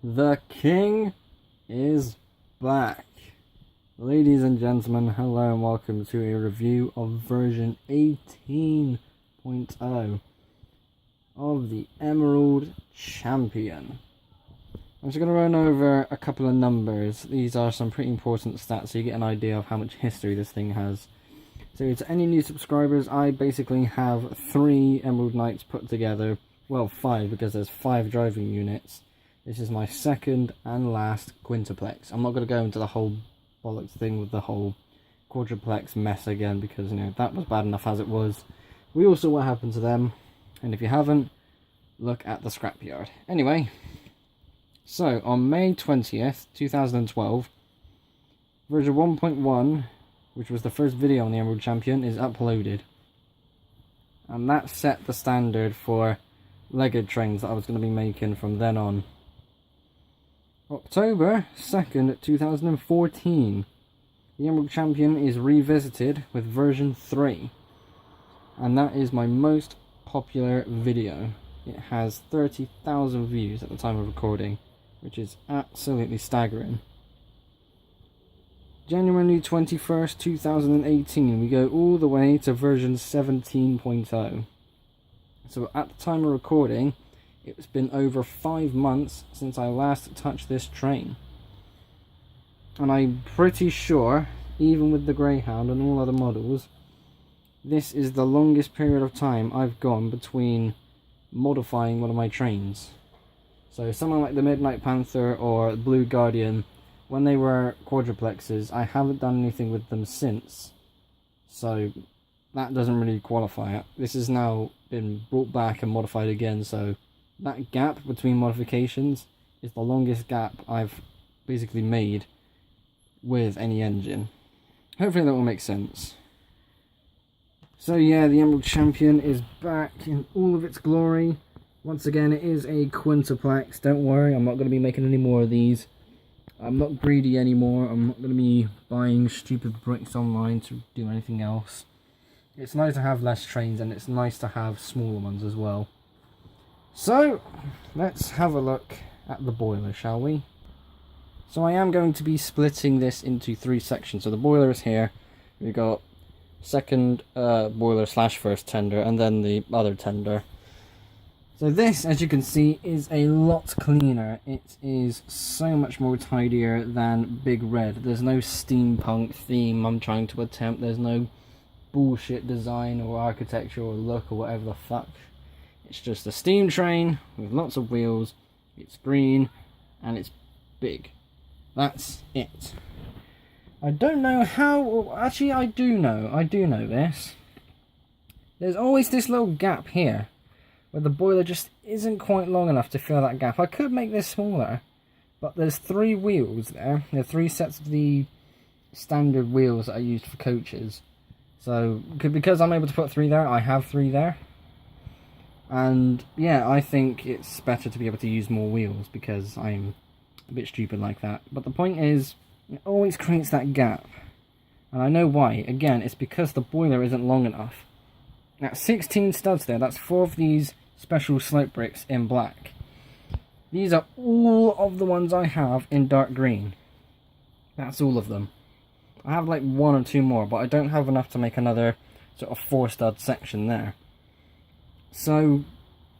The king is back. Ladies and gentlemen, hello and welcome to a review of version 18.0 of the Emerald Champion. I'm just going to run over a couple of numbers. These are some pretty important stats so you get an idea of how much history this thing has. So to any new subscribers, I basically have 3 Emerald Knights put together. Well, 5 because there's 5 driving units. This is my second and last quintuplex. I'm not going to go into the whole bollocks thing with the whole quadruplex mess again because, you know, that was bad enough as it was. We all saw what happened to them, and if you haven't, look at the scrapyard. Anyway, so on May 20th, 2012, version 1.1, which was the first video on the Emerald Champion, is uploaded. And that set the standard for Lego trains that I was going to be making from then on. October 2nd, 2014, the Emerald Champion is revisited with version 3, and that is my most popular video. It has 30,000 views at the time of recording, which is absolutely staggering. January 21st, 2018, we go all the way to version 17.0. So at the time of recording, it's been over 5 months since I last touched this train. And I'm pretty sure, even with the Greyhound and all other models, this is the longest period of time I've gone between modifying one of my trains. So someone like the Midnight Panther or Blue Guardian, when they were quadruplexes, I haven't done anything with them since. So that doesn't really qualify it. This has now been brought back and modified again, so that gap between modifications is the longest gap I've basically made with any engine. Hopefully that will make sense. So yeah, the Emerald Champion is back in all of its glory. Once again, it is a quintuplex. Don't worry, I'm not going to be making any more of these. I'm not greedy anymore. I'm not going to be buying stupid bricks online to do anything else. It's nice to have less trains, and it's nice to have smaller ones as well. So, let's have a look at the boiler, shall we? So I am going to be splitting this into 3 sections. So the boiler is here. We've got second boiler slash first tender, and then the other tender. So this, as you can see, is a lot cleaner. It is so much more tidier than Big Red. There's no steampunk theme I'm trying to attempt. There's no bullshit design or architecture or look or whatever the fuck. It's just a steam train with lots of wheels. It's green and it's big. That's it. I don't know how. Actually, I do know this. There's always this little gap here where the boiler just isn't quite long enough to fill that gap. I could make this smaller, but there's 3 wheels there. There are 3 sets of the standard wheels that I used for coaches. So, because I'm able to put 3 there, I have 3 there. And yeah, I think it's better to be able to use more wheels because I'm a bit stupid like that. But the point is, it always creates that gap. And I know why. Again, it's because the boiler isn't long enough. Now, 16 studs there, that's 4 of these special slope bricks in black. These are all of the ones I have in dark green. That's all of them. I have like 1 or 2 more, but I don't have enough to make another sort of 4 stud section there. So,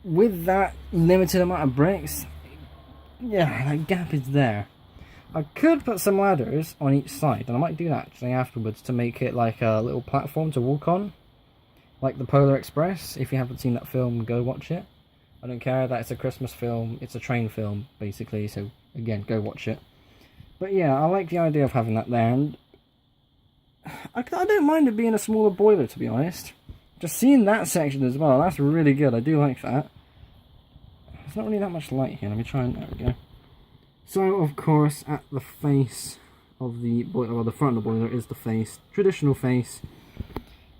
with that limited amount of bricks, yeah, that gap is there. I could put some ladders on each side, and I might do that actually afterwards to make it like a little platform to walk on. Like the Polar Express. If you haven't seen that film, go watch it. I don't care that it's a Christmas film, it's a train film, basically, so again, go watch it. But yeah, I like the idea of having that there, and I don't mind it being a smaller boiler, to be honest. Just seeing that section as well, that's really good. I do like that. There's not really that much light here. Let me try and... there we go. So, of course, at the face of the boiler, well, the front of the boiler is the face. Traditional face.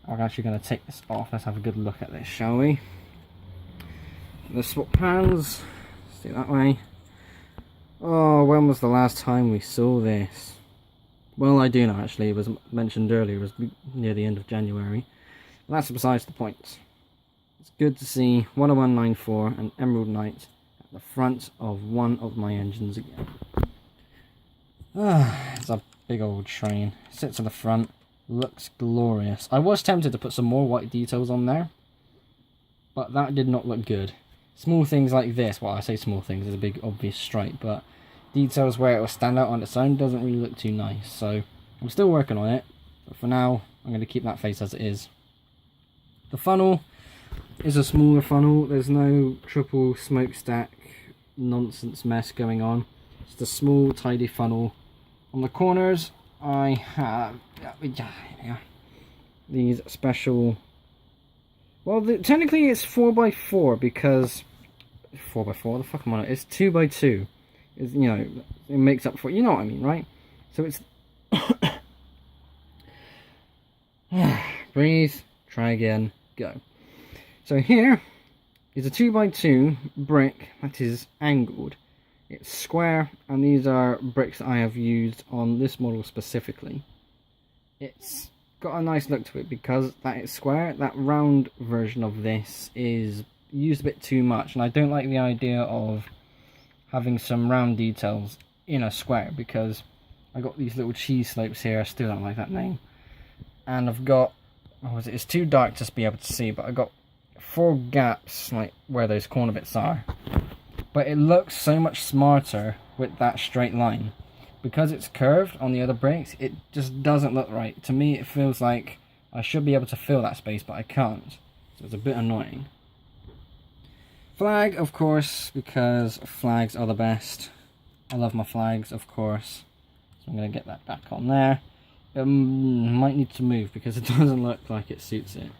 I'm actually going to take this off. Let's have a good look at this, shall we? Let's swap pans. Let's do it that way. Oh, when was the last time we saw this? Well, I do know, actually. It was mentioned earlier. It was near the end of January. That's besides the point. It's good to see 10194 and Emerald Knight the front of one of my engines again. It's a big old train. Sits at the front. Looks glorious. I was tempted to put some more white details on there, but that did not look good. Small things like this, well, I say small things, there's a big obvious stripe, but details where it will stand out on its own doesn't really look too nice. So I'm still working on it, but for now I'm going to keep that face as it is. The funnel is a smaller funnel. There's no triple smokestack nonsense mess going on. Just a small tidy funnel. On the corners I have these special, well, technically it's 4x4 because 4x4, the fuck am I, it's 2x2. It's, you know, it makes up for, you know what I mean, right? So it's breathe, try again, go. So here is a 2x2 brick that is angled. It's square, and these are bricks that I have used on this model specifically. It's got a nice look to it because that is square. That round version of this is used a bit too much, and I don't like the idea of having some round details in a square because I got these little cheese slopes here. I still don't like that name. And I've got, what was it? It's too dark to be able to see, but I got 4 gaps like where those corner bits are. But it looks so much smarter with that straight line. Because it's curved on the other bricks, it just doesn't look right. To me, it feels like I should be able to fill that space, but I can't. So it's a bit annoying. Flag, of course, because flags are the best. I love my flags, of course. So I'm going to get that back on there. Might need to move because it doesn't look like it suits it.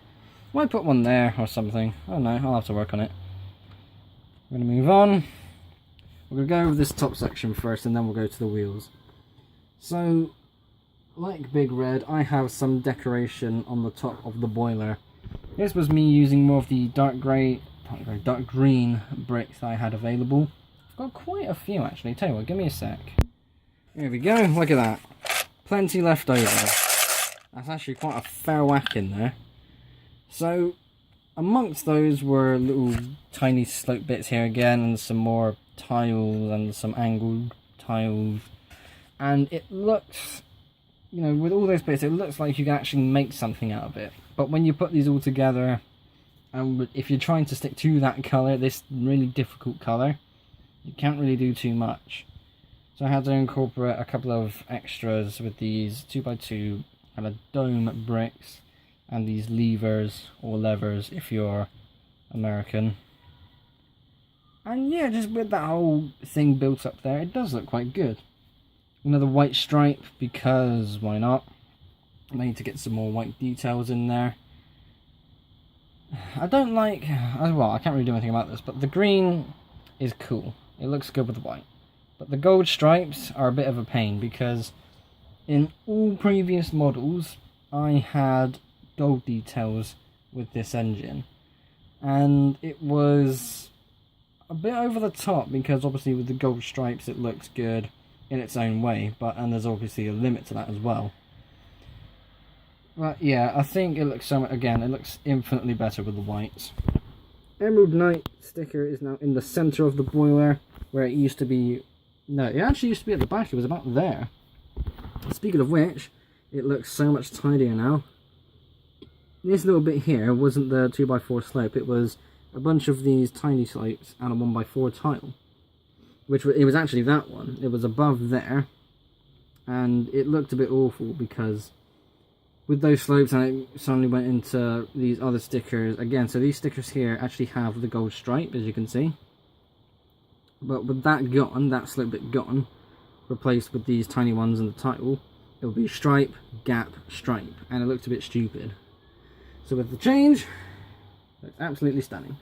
Might put one there or something. I don't know, I'll have to work on it. We're going to move on. We're going to go over this top section first and then we'll go to the wheels. So, like Big Red, I have some decoration on the top of the boiler. This was me using more of the dark green bricks that I had available. I've got quite a few actually. Tell you what, give me a sec. Here we go, look at that. Plenty left over. That's actually quite a fair whack in there. So, amongst those were little tiny slope bits here again, and some more tiles and some angled tiles. And it looks, you know, with all those bits, it looks like you can actually make something out of it. But when you put these all together, and if you're trying to stick to that colour, this really difficult colour, you can't really do too much. So I had to incorporate a couple of extras with these 2x2 kind of dome bricks. And these levers, or levers if you're American. And yeah, just with that whole thing built up there, it does look quite good. Another white stripe, because why not? I need to get some more white details in there. I don't like, well, I can't really do anything about this, but the green is cool. It looks good with the white. But the gold stripes are a bit of a pain, because in all previous models, I had gold details with this engine, and it was a bit over the top because obviously with the gold stripes it looks good in its own way, and there's obviously a limit to that as well. But yeah, I think it looks it looks infinitely better with the whites. Emerald Knight sticker is now in the center of the boiler where it used to be. No, it actually used to be at the back. It was about there. Speaking of which, it looks so much tidier now. This little bit here wasn't the 2x4 slope, it was a bunch of these tiny slopes and a 1x4 tile. It was actually that one. It was above there, and it looked a bit awful because with those slopes, and it suddenly went into these other stickers again. So these stickers here actually have the gold stripe, as you can see. But with that gone, that slope bit gone, replaced with these tiny ones in the title, it will be stripe, gap, stripe, and it looked a bit stupid. So with the change, it's absolutely stunning.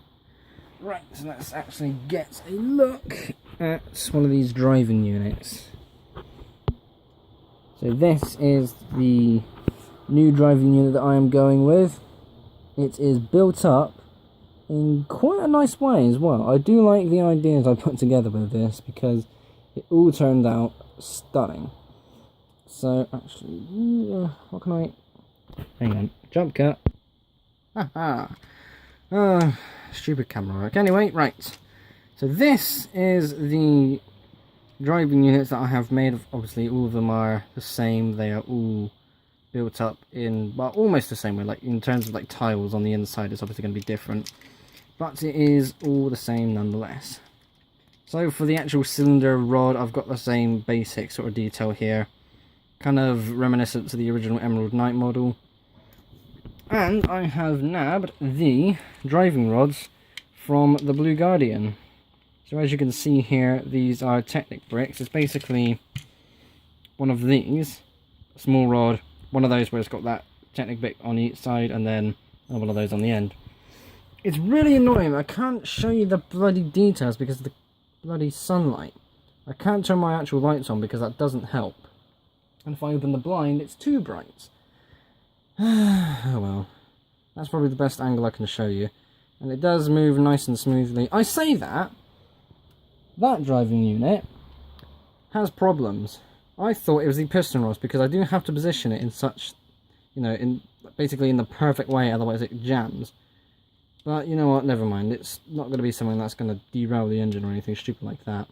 Right, so let's actually get a look at one of these driving units. So this is the new driving unit that I am going with. It is built up in quite a nice way as well. I do like the ideas I put together with this because it all turned out stunning. So actually, what can I... Hang on, jump cut. Haha. Stupid camera work. Anyway, right. So this is the driving units that I have made. Obviously all of them are the same. They are all built up in, well, almost the same way. Like in terms of like tiles on the inside, it's obviously going to be different, but it is all the same nonetheless. So for the actual cylinder rod, I've got the same basic sort of detail here, kind of reminiscent to the original Emerald Knight model. And I have nabbed the driving rods from the Blue Guardian. So as you can see here, these are Technic bricks. It's basically one of these, a small rod, one of those where it's got that Technic brick on each side, and then one of those on the end. It's really annoying. I can't show you the bloody details because of the bloody sunlight. I can't turn my actual lights on because that doesn't help. And if I open the blind, it's too bright. Oh well. That's probably the best angle I can show you. And it does move nice and smoothly. I say that. That driving unit has problems. I thought it was the piston rods because I do have to position it in such, you know, basically in the perfect way, otherwise it jams. But you know what, never mind. It's not going to be something that's going to derail the engine or anything stupid like that.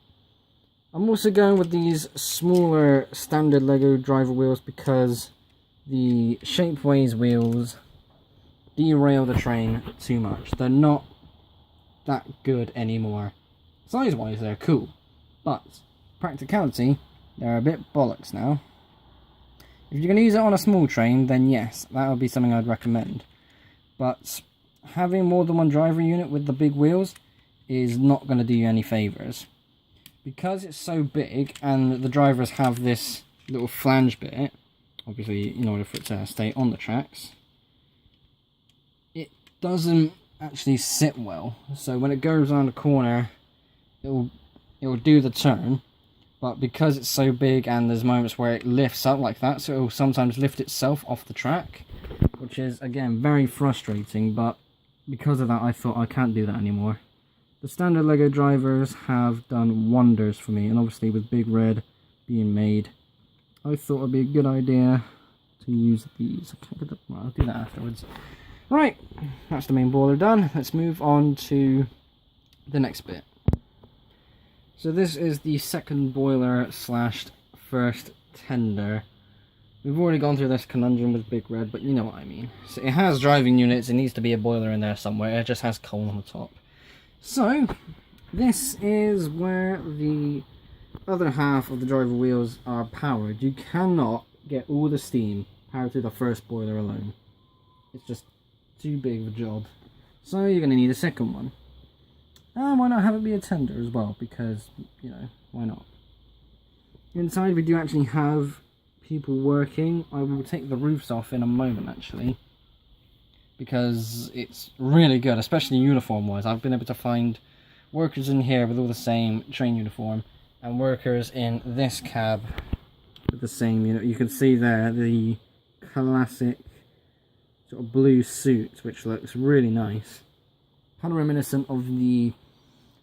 I'm also going with these smaller standard Lego driver wheels because the Shapeways wheels derail the train too much. They're not that good anymore. Size-wise, they're cool, but practicality, they're a bit bollocks now. If you're going to use it on a small train, then yes, that would be something I'd recommend. But having more than one driver unit with the big wheels is not going to do you any favours. Because it's so big, and the drivers have this little flange bit, obviously in order for it to stay on the tracks, it doesn't actually sit well. So when it goes around a corner, it'll do the turn, but because it's so big and there's moments where it lifts up like that, so it'll sometimes lift itself off the track, which is again very frustrating. But because of that, I thought I can't do that anymore. The standard Lego drivers have done wonders for me, and obviously with Big Red being made, I thought it'd be a good idea to use these. Well, I'll do that afterwards. Right, that's the main boiler done. Let's move on to the next bit. So this is the second boiler slash first tender. We've already gone through this conundrum with Big Red, but you know what I mean. So it has driving units, it needs to be a boiler in there somewhere, it just has coal on the top. So, this is where the other half of the driver wheels are powered. You cannot get all the steam powered through the first boiler alone. It's just too big of a job. So you're going to need a second one. And why not have it be a tender as well? Because, you know, why not? Inside we do actually have people working. I will take the roofs off in a moment actually, because it's really good, especially uniform wise. I've been able to find workers in here with all the same train uniform and workers in this cab with the same, you know, you can see there the classic sort of blue suit, which looks really nice, kind of reminiscent of the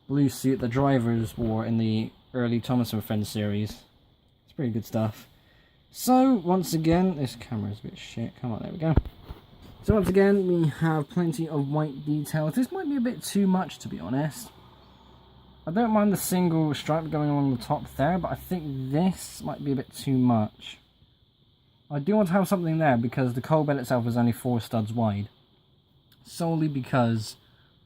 blue suit the drivers wore in the early Thomas and Friends series. It's pretty good stuff. So once again, this camera's a bit shit, come on, there we go. So once again, we have plenty of white details. This might be a bit too much, to be honest. I don't mind the single stripe going along the top there, but I think this might be a bit too much. I do want to have something there because the coal bed itself is only 4 studs wide. Solely because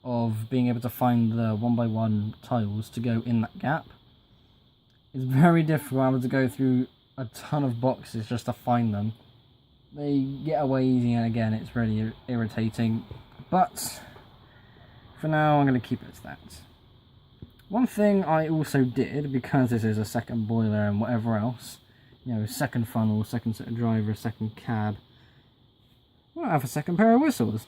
of being able to find the 1x1 tiles to go in that gap. It's very difficult having to go through a ton of boxes just to find them. They get away easy, and again it's really irritating, but for now I'm going to keep it as that. One thing I also did, because this is a second boiler and whatever else, you know, second funnel, second set of driver, second cab, we'll have a second pair of whistles.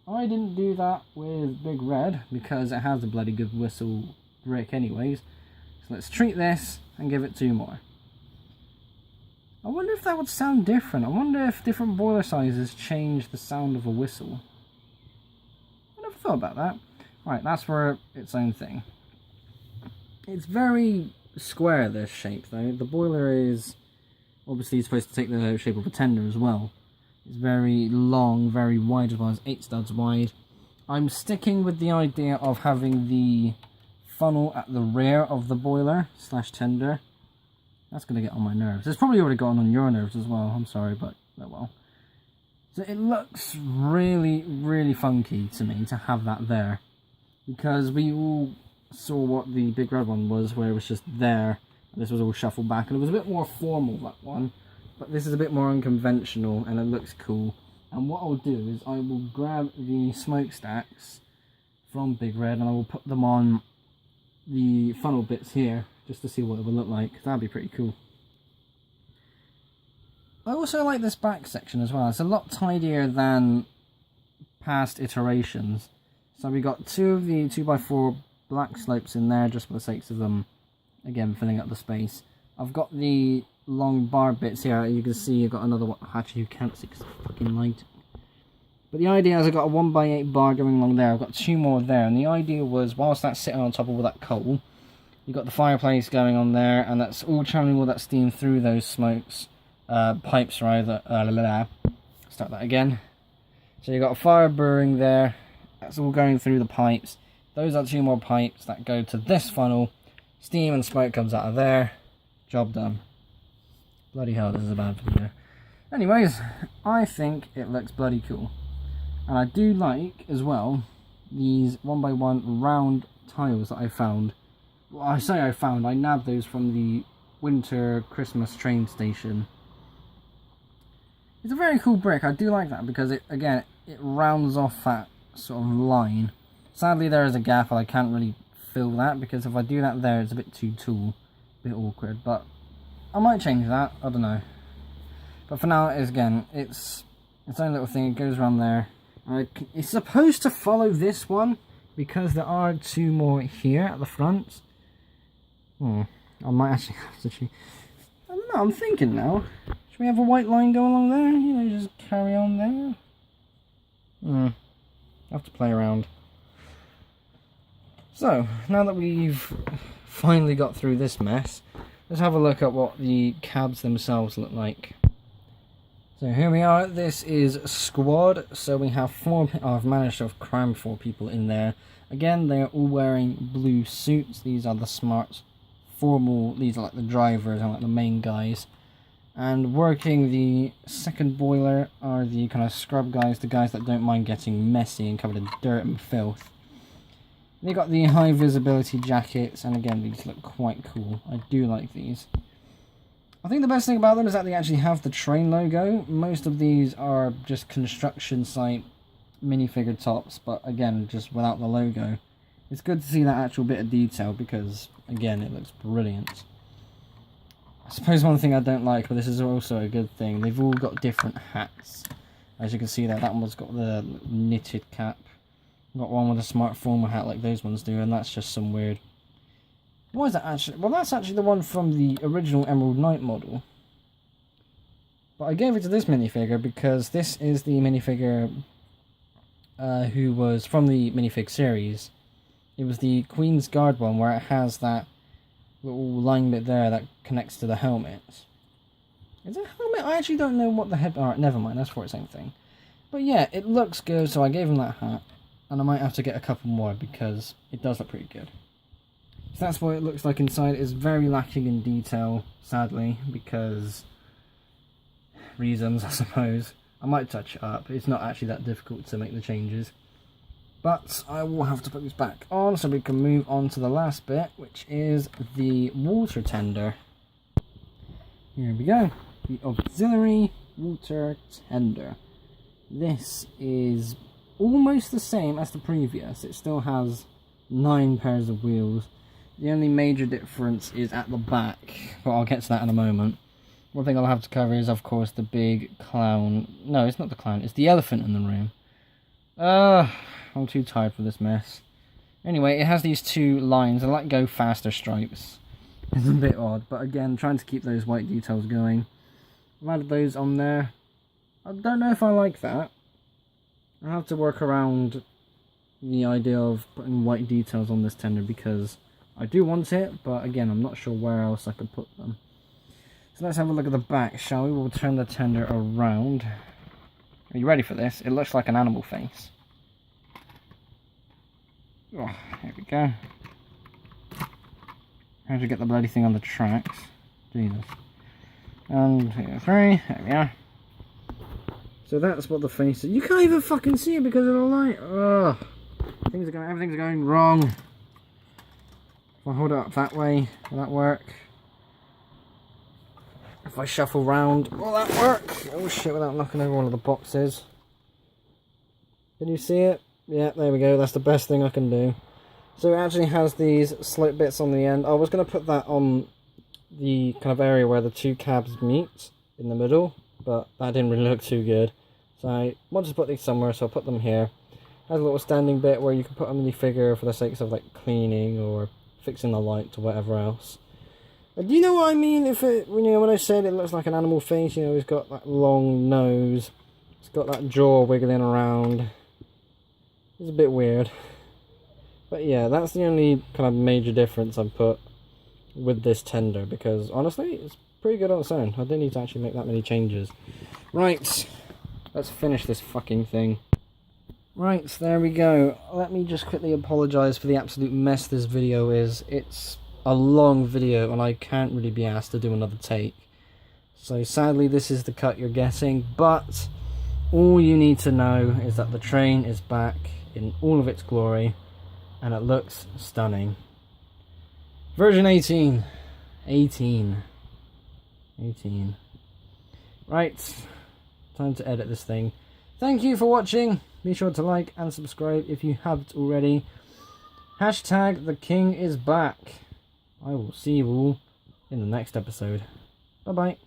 I didn't do that with Big Red because it has a bloody good whistle brick anyways, so let's treat this and give it 2 more. I wonder if that would sound different. I wonder if different boiler sizes change the sound of a whistle. I never thought about that. Right, that's for its own thing. It's very square, this shape though. The boiler is obviously supposed to take the shape of a tender as well. It's very long, very wide as well, as 8 studs wide. I'm sticking with the idea of having the funnel at the rear of the boiler / tender. That's going to get on my nerves. It's probably already gotten on your nerves as well. I'm sorry, but oh well. So it looks really, really funky to me to have that there. Because we all saw what the big red one was, where it was just there. This was all shuffled back, and it was a bit more formal, that one. But this is a bit more unconventional, and it looks cool. And what I'll do is I will grab the smokestacks from Big Red, and I will put them on the funnel bits here, just to see what it will look like. That'd be pretty cool. I also like this back section as well. It's a lot tidier than past iterations. So we got 2 of the 2x4 black slopes in there, just for the sakes of them, again, filling up the space. I've got the long bar bits here. You can see I've got another one. Actually, you can't see because it's fucking light. But the idea is I've got a 1x8 bar going along there. I've got 2 more there. And the idea was, whilst that's sitting on top of all that coal, you've got the fireplace going on there, and that's all channeling all that steam through those smokes. Pipes rather. Start that again. So you've got a fire brewing there. That's all going through the pipes. Those are 2 more pipes that go to this funnel. Steam and smoke comes out of there. Job done. Bloody hell, this is a bad video. Anyways, I think it looks bloody cool. And I do like, as well, these 1x1 round tiles that I found. Well, I say I found, I nabbed those from the winter Christmas train station. It's a very cool brick. I do like that because it, again, it rounds off that sort of line. Sadly, there is a gap and I can't really fill that, because if I do that there, it's a bit too tall, a bit awkward. But I might change that. I don't know. But for now, again, it's its own little thing. It goes around there. It's supposed to follow this one because there are 2 more here at the front. I might actually have to choose. I don't know. I'm thinking now. Should we have a white line go along there? You know, just carry on there. I have to play around. So, now that we've finally got through this mess, let's have a look at what the cabs themselves look like. So here we are. This is squad. So we have 4. I've managed to cram 4 people in there. Again, they're all wearing blue suits. These are the smart, formal. These are like the drivers and like the main guys. And working the second boiler are the kind of scrub guys, the guys that don't mind getting messy and covered in dirt and filth. They got the high visibility jackets, and again, these look quite cool. I do like these. I think the best thing about them is that they actually have the train logo. Most of these are just construction site minifigure tops, but again, just without the logo. It's good to see that actual bit of detail because, again, it looks brilliant. I suppose one thing I don't like, but this is also a good thing, they've all got different hats. As you can see there, that one's got the knitted cap. Got one with a smart formal hat like those ones do, and that's just some weird... Why is that actually? Well, that's actually the one from the original Emerald Knight model. But I gave it to this minifigure because this is the minifigure who was from the minifig series. It was the Queen's Guard one where it has that little line bit there that connects to the helmet. Is it a helmet? I actually don't know what the head... Alright, never mind, that's for the same thing. But yeah, it looks good, so I gave him that hat. And I might have to get a couple more because it does look pretty good. So that's what it looks like inside. It's very lacking in detail, sadly, because reasons, I suppose. I might touch it up. It's not actually that difficult to make the changes. But I will have to put this back on so we can move on to the last bit, which is the water tender. Here we go. The auxiliary water tender. This is almost the same as the previous. It still has 9 pairs of wheels. The only major difference is at the back, but I'll get to that in a moment. One thing I'll have to cover is, of course, the big clown. No, it's not the clown, it's the elephant in the room. I'm too tired for this mess. Anyway, it has these 2 lines, and like go faster stripes. It's a bit odd, but again, trying to keep those white details going. I've added those on there. I don't know if I like that. I'll have to work around the idea of putting white details on this tender because I do want it, but again, I'm not sure where else I could put them. So let's have a look at the back, shall we? We'll turn the tender around. Are you ready for this? It looks like an animal face. Oh, here we go. How to get the bloody thing on the tracks. Jesus. 1, 2, 3. There we are. So that's what the face is. You can't even fucking see it because of the light. Ugh. Everything's going wrong. If I hold it up that way, will that work? If I shuffle round, will that work? Oh shit, without knocking over one of the boxes. Can you see it? Yeah, there we go. That's the best thing I can do. So it actually has these slit bits on the end. I was going to put that on the kind of area where the two cabs meet in the middle, but that didn't really look too good. So I wanted to put these somewhere, so I'll put them here. Has a little standing bit where you can put a minifigure for the sakes of like cleaning or fixing the light or whatever else. But do you know what I mean? If it, you know, when I said it looks like an animal face, you know, he's got that long nose, it's got that jaw wiggling around. It's a bit weird. But yeah, that's the only kind of major difference I've put with this tender, because honestly, it's pretty good on its own. I didn't need to actually make that many changes. Right, let's finish this fucking thing. Right, there we go. Let me just quickly apologise for the absolute mess this video is. It's a long video and I can't really be asked to do another take. So sadly this is the cut you're getting, but all you need to know is that the train is back in all of its glory and it looks stunning. Version 18. 18. Right, time to edit this thing. Thank you for watching. Be sure to like and subscribe if you haven't already. Hashtag the king is back. I will see you all in the next episode. Bye bye.